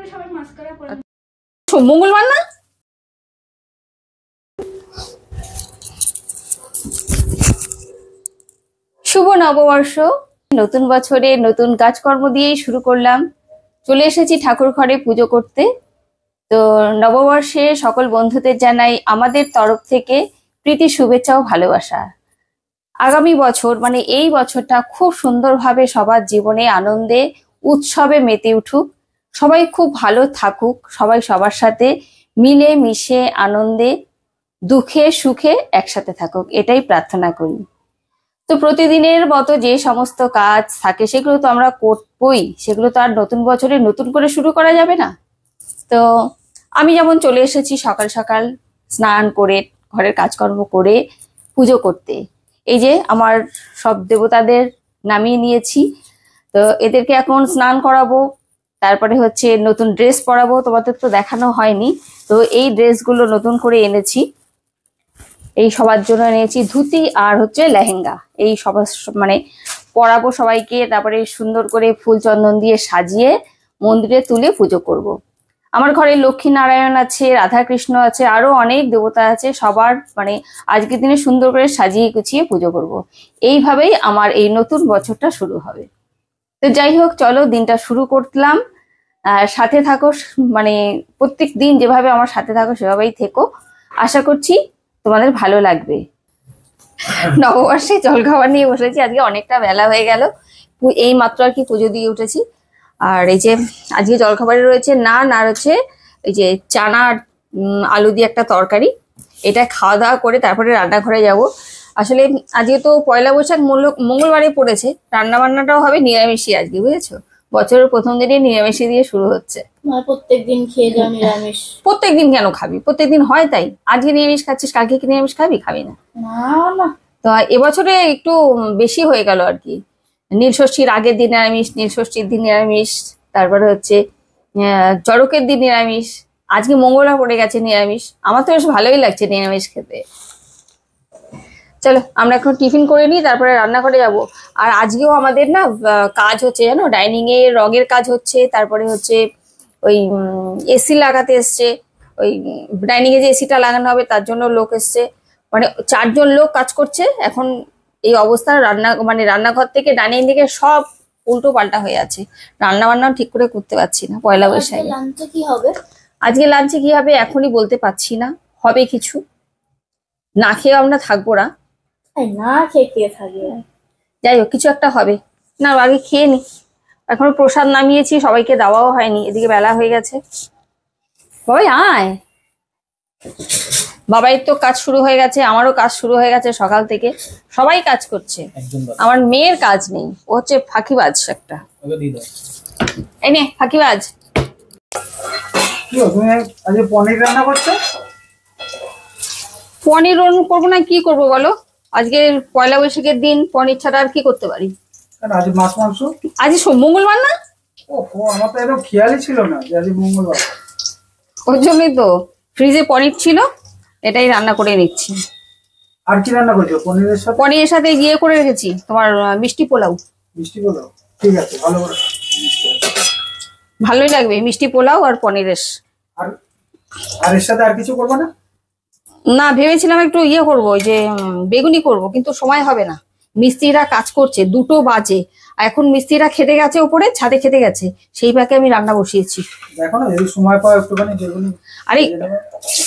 করে সবাই মাস্কারা করে। মঙ্গলবার না? শুভ নববর্ষ, নতুন বছরে নতুন কাজকর্ম দিয়েই শুরু করলাম। চলে এসেছি ঠাকুর ঘরে পুজো করতে। তো নববর্ষে সকল বন্ধুদের জানাই আমাদের তরফ থেকে প্রীতি, শুভেচ্ছা ও ভালোবাসা। আগামী বছর মানে এই বছরটা খুব সুন্দরভাবে সবার জীবনে আনন্দে উৎসবে মেতে উঠুক, সবাই খুব ভালো থাকুক, সবাই সবার সাথে মিলে মিশে আনন্দে দুঃখে সুখে একসাথে থাকুক, এটাই প্রার্থনা করি। তো প্রতিদিনের মতো যে সমস্ত কাজ থাকে সেগুলো তো আমরা করবই, সেগুলো তো আর নতুন বছরে নতুন করে শুরু করা যাবে না। তো আমি যেমন চলে এসেছি সকাল সকাল স্নান করে ঘরের কাজকর্ম করে পুজো করতে। এই যে আমার সব দেবতাদের নামিয়ে নিয়েছি, তো এদেরকে এখন স্নান করাবো, তারপরে হচ্ছে নতুন ড্রেস পরাবো। তোমাদের তো দেখানো হয়নি, তো এই ড্রেসগুলো নতুন করে এনেছি। এই সবার জন্য এনেছি ধুতি আর হচ্ছে লেহেঙ্গা। এই সবার মানে পরাবো সবাইকে, তারপরে সুন্দর করে ফুল চন্দন দিয়ে সাজিয়ে মন্দিরে তুলে পুজো করব। আমার ঘরে লক্ষ্মী নারায়ণ আছে, রাধা কৃষ্ণ আছে, আরো অনেক দেবতা আছে। সবার মানে আজকের দিনে সুন্দর করে সাজিয়ে গুছিয়ে পুজো করব। এইভাবেই আমার এই নতুন বছরটা শুরু হবে। তো যাই হোক, চলো দিনটা শুরু করলাম। সাথে থাকো, মানে প্রত্যেক দিন যেভাবে আমার সাথে থাকো সেভাবেই থেকো। আশা করছি তোমাদের ভালো লাগবে। নববর্ষে জলখাবার নিয়ে বসেছি, আজকে অনেকটা বেলা হয়ে গেল, এই মাত্র আর কি পুজো দিয়ে উঠেছি। আর এই যে আজকে জলখাবারে রয়েছে নান আর হচ্ছে এই যে চানা আর আলু দিয়ে একটা তরকারি। এটা খাওয়া দাওয়া করে তারপরে রান্নাঘরে যাব। আসলে আজকে তো পয়লা বৈশাখ মঙ্গলবারে পড়েছে, রান্না বান্নাটাও হবে নিরামিষই আজকে, বুঝেছো? বছরের প্রথম দিনে নিরামিষই দিয়ে শুরু হচ্ছে। প্রত্যেকদিন খেয়ে যাও নিরামিষ? প্রত্যেকদিন কেন খাবি, প্রত্যেকদিন হয় তাই। আজকে নিরামিষ খাচ্ছিস, কালকে কি নিরামিষ খাবি? খাবি না। না, তো এবছরে একটু বেশি হয়ে গেল আর কি। নীলষষ্ঠীর আগের দিন নিরামিষ, নীলষষ্ঠীর দিন নিরামিষ, তারপরে হচ্ছে চড়কের দিন নিরামিষ, আজকে মঙ্গলবার পড়ে গেছে নিরামিষ। আমার তো বেশ ভালোই লাগছে নিরামিষ খেতে। চলো আমরা এখন টিফিন করে নিই, তারপরে রান্না করে যাব। আর আজকেও আমাদের না কাজ হচ্ছে, জানো, ডাইনিং এ রঙের কাজ হচ্ছে, তারপরে হচ্ছে ওই এসি লাগাতে এসছে। ওই ডাইনিং এ যে এসিটা লাগানো হবে তার জন্য লোক এসছে, মানে 4 জন লোক কাজ করছে এখন। এই অবস্থা রান্নাঘর থেকে ডাইনিং দিকে সব উল্টো পাল্টা হয়ে আছে, রান্না বান্নাও ঠিক করে করতে পারছি না পয়লা বৈশাখে। লাঞ্চে কি হবে? আজকে লাঞ্চে কি হবে এখনই বলতে পারছি না, হবে কিছু। না খেয়ে আমরা থাকবো না, না খেয়ে কে থাকবে? যাই হোক কিছু একটা হবে। না আগে খেয়ে নি, এখনো প্রসাদ নামিয়েছি, সবাইকে দেওয়াও হয়নি, এদিকে বেলা হয়ে গেছে। ওই আয়, বাবাইয়ের তো কাজ শুরু হয়ে গেছে, আমারও কাজ শুরু হয়ে গেছে সকাল থেকে, সবাই কাজ করছে। আমার মেয়ের কাজ নেই, ও হচ্ছে ফাঁকিবাজ একটা। এই নে ফাঁকিবাজ। পনির রান্না করছো? পনির রান্না করবো না কি করবো বলো? আজকে পয়লা বৈশাখের দিন, পনির ছাড়া আর কি করতে পারি? আজ মাছ মাংস? আজ মঙ্গলবার না? ও আমার তো একদম খেয়ালই ছিল না যে আজ মঙ্গলবার। ওর জন্যই তো ফ্রিজে পনির ছিল, এটাই রান্না করে নিচ্ছি। আর কি রান্না করছো পনিরের সাথে? পনিরের সাথে ইয়ে করে রেখেছি তোমার মিষ্টি পোলাও। মিষ্টি পোলাও, ঠিক আছে, ভালো করে। ভালোই লাগবে মিষ্টি পোলাও আর পনিরের। আর এর সাথে আর কিছু করবো না? না ভেবেছিলাম একটু ইয়ে করবো, ওই যে বেগুনি করব, কিন্তু সময় হবে না। মিস্ত্রিরা কাজ করছে, 2টো বাজে, আর এখন মিস্ত্রিরা খেতে গেছে, উপরে ছাদে খেতে গেছে, সেই ফাঁকে আমি রান্না বসিয়েছি। দেখো না যদি সময় পাও একটুখানি বেগুনি। আরে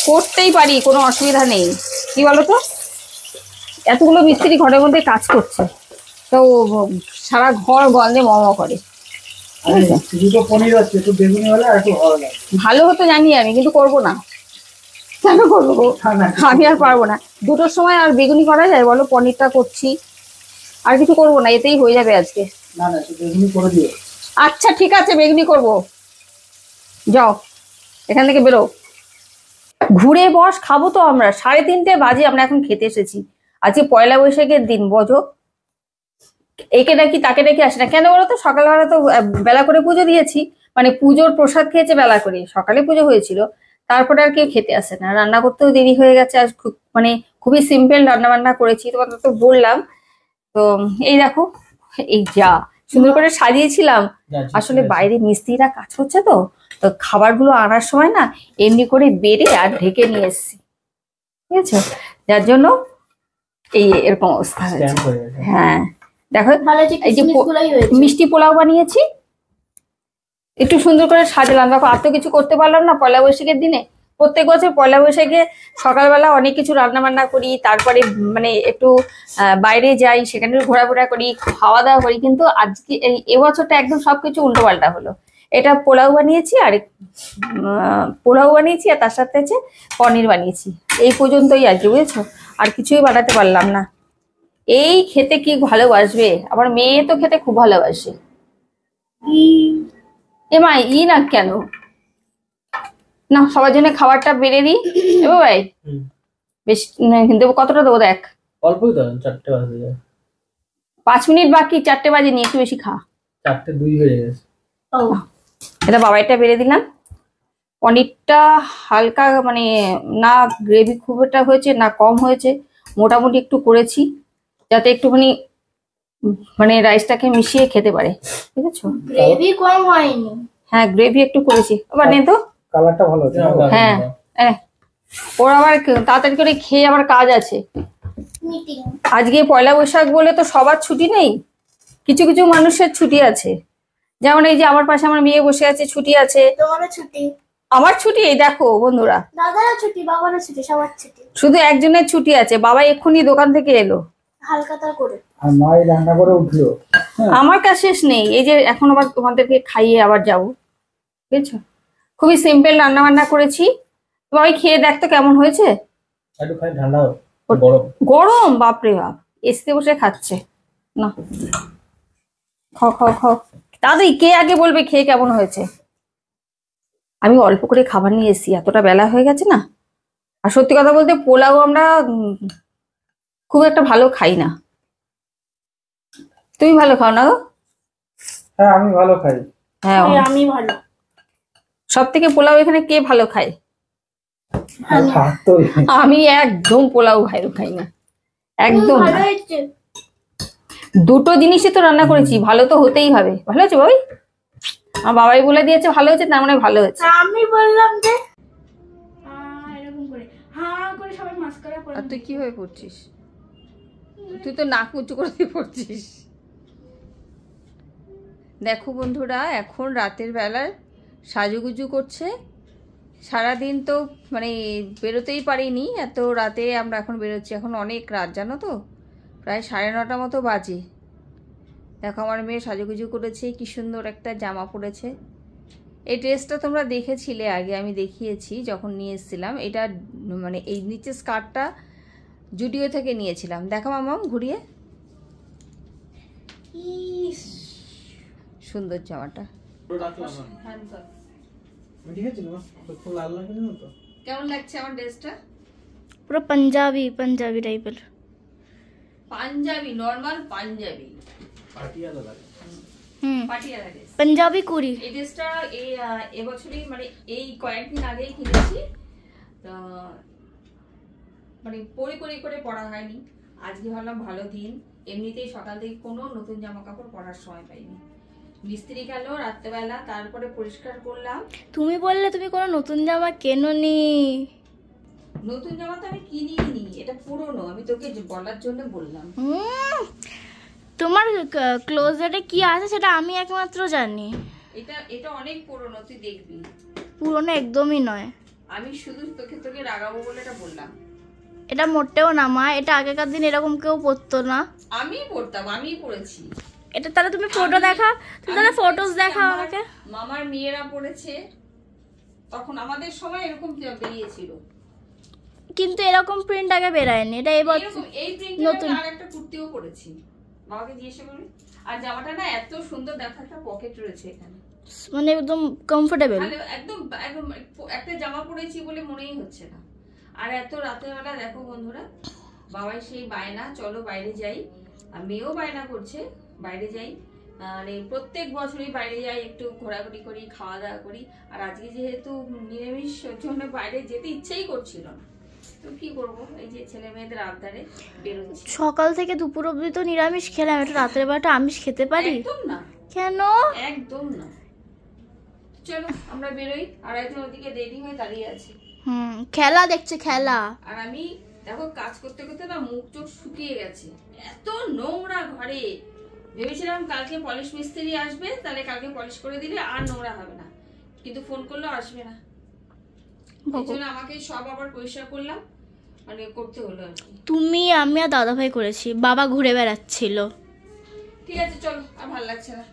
করতেই পারি, কোনো অসুবিধা নেই। কি বলতো, এতগুলো মিস্ত্রি ঘরের মধ্যে কাজ করছে, তো সারা ঘর গন্ধে মম করে। দুটো পনির আছে, একটু বেগুনি হলে আর একটু ভালো লাগে। ভালো হতো জানি আমি, কিন্তু করবো না। কেন করবো? আমি আর পারবো না। 2টোর সময় আর বেগুনি করা যায় বলো? পনিরটা করছি, আর কিছু করবো না, এতেই হয়ে যাবে আজকে। না না, বেগুনি করে দিও। আচ্ছা ঠিক আছে, বেগুনি করবো। যাও এখান থেকে বেরো, ঘুরে বস, খাবো তো আমরা। 3:30 বাজে, আমরা এখন খেতে এসেছি। আজকে পয়লা বৈশাখের দিন, বোঝো। একে নাকি তাকে নাকি আসে না কেন বলো তো? সকালবেলা তো বেলা করে পুজো দিয়েছি, মানে পুজোর প্রসাদ খেয়েছে বেলা করে, সকালে পুজো হয়েছিল, তারপরে আর কেউ খেতে আসে না। রান্না করতেও দেরি হয়ে গেছে, আজ মানে খুবই সিম্পল রান্না বান্না করেছি, তোমাদের তো বললাম। তো এই দেখো, এই যা সুন্দর করে সাজিয়েছিলাম। আসলে বাইরে মিস্ত্রিরা কাজ করছে তো, তো খাবারগুলো আনার সময় না এমনি করে বেড়ে আর ঢেকে নিয়ে এসেছি, ঠিক আছে, যার জন্য এই এরকম অবস্থা হয়েছে। স্ট্যাম্প হয়ে গেছে। হ্যাঁ দেখো, ভালো যে এই যে কিসমিসগুলোই হয়েছে। মিষ্টি পোলাও বানিয়েছি, একটু সুন্দর করে সাজালাম। দেখো আর তো কিছু করতে পারলাম না পয়লা বৈশাখের দিনে। প্রত্যেক বছর পয়লা বৈশাখে সকালবেলা অনেক কিছু রান্না বান্না করি, তারপরে মানে একটু বাইরে যাই, সেখানে ঘোরাফেরা করি, খাওয়া দাওয়া করি, কিন্তু আজকে এই বছরটা একদম সবকিছু উল্টো পাল্টা হলো। এটা পোলাও বানিয়েছি আর পোলাও বানিয়েছি আর তার সাথে আছে পনির বানিয়েছি, এই পর্যন্তই আজকে, বুঝেছো, আর কিছুই বানাতে পারলাম না। এই খেতে কি ভালোবাসবে, আমার মেয়ে তো খেতে খুব ভালোবাসে। মা ই না কেন না, সবার জন্য খাবারটা বেড়ে দিই এবার ভাই, বেশি কিন্তু কতটা দেবো দেখ, অল্পই তো, 4টে বাজে যায়। 5 মিনিট বাকি, 4টে বাজে নি, একটু বেশি খা। 4টে 2 হয়ে গেছে। এটা বাবাইটা বেড়ে দিলাম। পনিরটা হালকা মানে না গ্রেভি খুব একটা হয়েছে না কম হয়েছে, মোটামুটি একটু করেছি যাতে একটুখানি মানে রাইসটাকে মিশিয়ে খেতে পারে, ঠিক আছে। গ্রেভি কম হয়নি। হ্যাঁ গ্রেভি একটু করেছি, আবার নে তো। কালারটা ভালো হচ্ছে। হ্যাঁ ওর আবার তাড়াতাড়ি করে খেয়ে আবার কাজ আছে। মিটিং। আজকে পয়লা বৈশাখ বলে তো সবার ছুটি নেই, কিছু কিছু মানুষের ছুটি আছে। যেমন এই যে আমার পাশে আমার মেয়ে বসে আছে, ছুটি আছে। তোমারও ছুটি, আমার ছুটি, এই দেখো বন্ধুরা, দাদারও ছুটি, বাবারও ছুটি, সবার ছুটি। শুধু একজনের ছুটি আছে, বাবা এক্ষুনি দোকান থেকে এলো। হালকাতা করে। আর মাই রান্না করে উঠলো। আমার কাজ শেষ নেই, এই যে এখন আবার তোমাদেরকে খাইয়ে আবার যাবো, বুঝেছো। খুবই সিম্পল রান্না বান্না করেছি, তোমার খেয়ে দেখতো কেমন হয়েছে। একটু খাই, ঠান্ডা গরম। গরম বাপরে বাপ, এসতে বসে খাচ্ছে না। খাও খাও খাও, দাদি কে আগে বলবে খেয়ে কেমন হয়েছে। আমি অল্প করে খাবার নিয়ে এসেছি, এতটা বেলা হয়ে গেছে না। আর সত্যি কথা বলতে পোলাও আমরা খুব একটা ভালো খাই না। তুমি ভালো খাও না গো? হ্যাঁ আমি ভালো খাই। হ্যাঁ আমি ভালো। সব থেকে পোলাও এখানে কে ভালো খায়? আমি একদম পোলাও ভালো খাই না, একদম ভালো না। হয়েছে। দুটো জিনিসই তো রান্না করেছি, ভালো তো হতেই হবে। ভালো হয়েছে বাবাই? আমার বাবাই বলে দিয়েছে ভালো হয়েছে, তার মানে ভালো হয়েছে। আমি বললাম যে এরকম করে হ্যাঁ করে সবাই মাস্কারা করে। আর তুই কিভাবে পড়ছিস? তুই তো নাক উঁচু করে দিয়ে পড়ছিস। দেখো বন্ধুরা, এখন রাতের বেলায় সাজুগুজু করছে। সারাদিন তো মানে বেরোতেই পারিনি, এত রাতে আমরা এখন বেরোচ্ছি। এখন অনেক রাত জানো তো, প্রায় 9:30 মতো বাজে। দেখো আমার মেয়ে সাজুগুজু করেছে, কি সুন্দর একটা জামা পরেছে। এই ড্রেসটা তোমরা দেখেছিলে আগে, আমি দেখিয়েছি যখন নিয়ে এসেছিলাম। এটা মানে এই নিচে স্কার্টটা জুডিও থেকে নিয়েছিলাম। দেখো মামাম ঘুরিয়ে, সুন্দর জামাটা। কেমন লাগছে আমার ড্রেসটা? পুরো পাঞ্জাবি পাঞ্জাবি টাইপের। পাঞ্জাবি, নর্মাল পাঞ্জাবি, পাটিয়ালা লাগে। পাটিয়ালা ড্রেস, পাঞ্জাবি কুড়ি। এই ড্রেসটা এই এবছরই মানে এই কয়েকদিন আগেই কিনেছি, তো মানে পরি করে পরা হয়নি। আজকে ভাবলাম ভালো দিন, এমনিতেই সকাল থেকে কোনো নতুন জামা কাপড় পরার সময় পাইনি। মিস্ত্রি গেল রাত্রেবেলা, তারপরে পরিষ্কার করলাম। তুমি বললে তুমি কোনো নতুন জামা কেননি। নতুন জামা তো আমি কিনিনি, এটা পুরনো, আমি তোকে বলার জন্য বললাম। তোমার ক্লোজেটে কি আছে সেটা আমি একমাত্র জানি। এটা অনেক পুরনো, তুই দেখবি। পুরনো একদমই নয়, আমি শুধু তোকে রাগাবো বলে এটা বললাম। এটা মোটেও না মা, এটা আগেকার দিন এরকম কেউ পরতো না। আমি পরতাম, আমি পরেছি এটা। তাহলে তুমি ফটো দেখা, তুমি তাহলে ফটোস দেখাও আমাকে। মামার মেয়েরা পরেছে, তখন আমাদের সময় এরকম বেরিয়েছিল, কিন্তু এরকম প্রিন্ট আগে বেরায়নি। এটা এবার এই প্রিন্টের নতুন। আর একটা কুর্তিও পরেছি, বাবাকে জিজ্ঞেস করবি। আর জামাটা না এত সুন্দর, দেখো একটা পকেট রয়েছে এখানে, মানে একদম কমফোর্টেবল। একদম একদম একটা জামা পরেছি বলে মনেই হচ্ছে না। আর এত রাতের বেলা দেখো বন্ধুরা, বাবাই সেই বায়না চলো বাইরে যাই, আর মেয়েও বায়না করছে বাইরে যাই। মানে প্রত্যেক বছরই বাইরে যাই, একটু ঘোরাঘুরি করি, খাওয়া দাওয়া করি। আর আজকে যেহেতু নিরামিষ জন্য বাইরে যেতে ইচ্ছেই করছিল না, তো কি করবো, এই যে ছেলে মেয়েদের আবদারে বেরোচ্ছি। সকাল থেকে দুপুর অবধি তো নিরামিষ খেলাম, এটা রাতের বেলাটা আমিষ খেতে পারি? একদম না, কেন? একদম না। চলো আমরা বেরোই, আর একজন ওদিকে রেডি হয়ে দাঁড়িয়ে আছে। খেলা দেখছে, খেলা। আর আমি দেখো কাজ করতে করতে না মুখ চোখ শুকিয়ে গেছে, এত নোংরা ঘরে। ভেবেছিলাম কালকে পলিশ মিস্ত্রি আসবে, তাহলে কালকে পলিশ করে দিলে আর নোংরা হবে না, কিন্তু ফোন করলেও আসবে না। এই জন্য আমাকে সব আবার পরিষ্কার করলাম, মানে করতে হলো আর কি। তুমি, আমি আর দাদা ভাই করেছি, বাবা ঘুরে বেড়াচ্ছিল। ঠিক আছে চলো, আর ভালো লাগছে না।